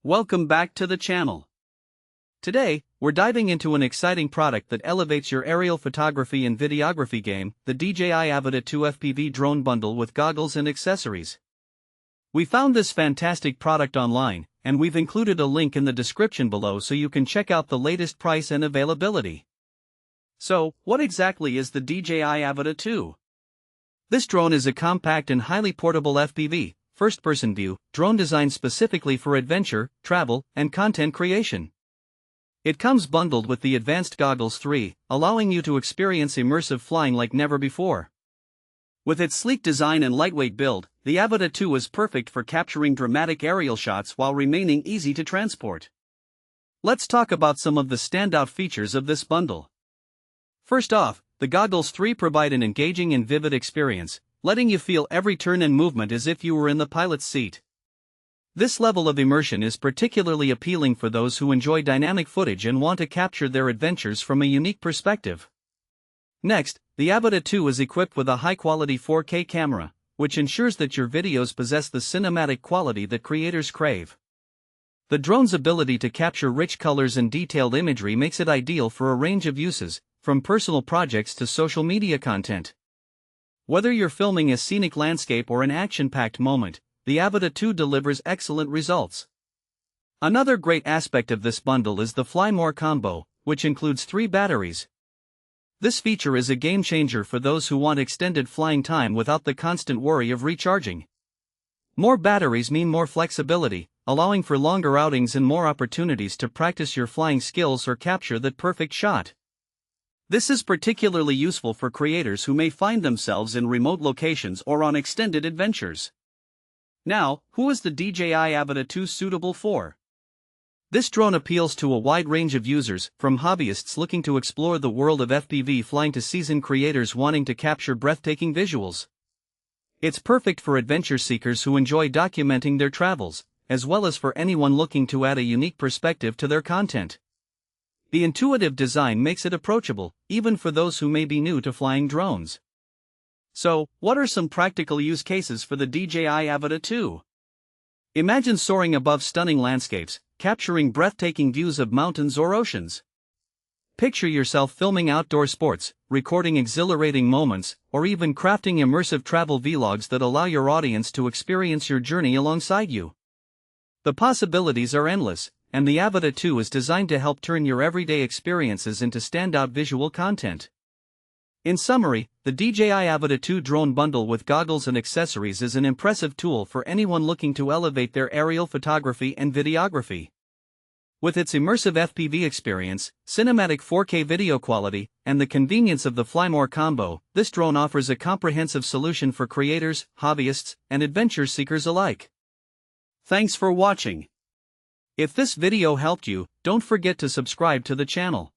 Welcome back to the channel. Today, we're diving into an exciting product that elevates your aerial photography and videography game, the DJI Avata 2 FPV Drone Bundle with goggles and accessories. We found this fantastic product online, and we've included a link in the description below so you can check out the latest price and availability. So, what exactly is the DJI Avata 2? This drone is a compact and highly portable FPV, first-person view, drone designed specifically for adventure, travel, and content creation. It comes bundled with the advanced goggles 3, allowing you to experience immersive flying like never before. With its sleek design and lightweight build, the Avata 2 is perfect for capturing dramatic aerial shots while remaining easy to transport. Let's talk about some of the standout features of this bundle. First off, the goggles 3 provide an engaging and vivid experience, letting you feel every turn and movement as if you were in the pilot's seat. This level of immersion is particularly appealing for those who enjoy dynamic footage and want to capture their adventures from a unique perspective. Next, the Avata 2 is equipped with a high-quality 4K camera, which ensures that your videos possess the cinematic quality that creators crave. The drone's ability to capture rich colors and detailed imagery makes it ideal for a range of uses, from personal projects to social media content. Whether you're filming a scenic landscape or an action-packed moment, the Avata 2 delivers excellent results. Another great aspect of this bundle is the Fly More combo, which includes 3 batteries. This feature is a game-changer for those who want extended flying time without the constant worry of recharging. More batteries mean more flexibility, allowing for longer outings and more opportunities to practice your flying skills or capture that perfect shot. This is particularly useful for creators who may find themselves in remote locations or on extended adventures. Now, who is the DJI Avata 2 suitable for? This drone appeals to a wide range of users, from hobbyists looking to explore the world of FPV flying to seasoned creators wanting to capture breathtaking visuals. It's perfect for adventure seekers who enjoy documenting their travels, as well as for anyone looking to add a unique perspective to their content. The intuitive design makes it approachable, even for those who may be new to flying drones. So, what are some practical use cases for the DJI Avata 2? Imagine soaring above stunning landscapes, capturing breathtaking views of mountains or oceans. Picture yourself filming outdoor sports, recording exhilarating moments, or even crafting immersive travel vlogs that allow your audience to experience your journey alongside you. The possibilities are endless, and the Avata 2 is designed to help turn your everyday experiences into standout visual content. In summary, the DJI Avata 2 Drone Bundle with goggles and accessories is an impressive tool for anyone looking to elevate their aerial photography and videography. With its immersive FPV experience, cinematic 4K video quality, and the convenience of the Fly More combo, this drone offers a comprehensive solution for creators, hobbyists, and adventure seekers alike. Thanks for watching. If this video helped you, don't forget to subscribe to the channel.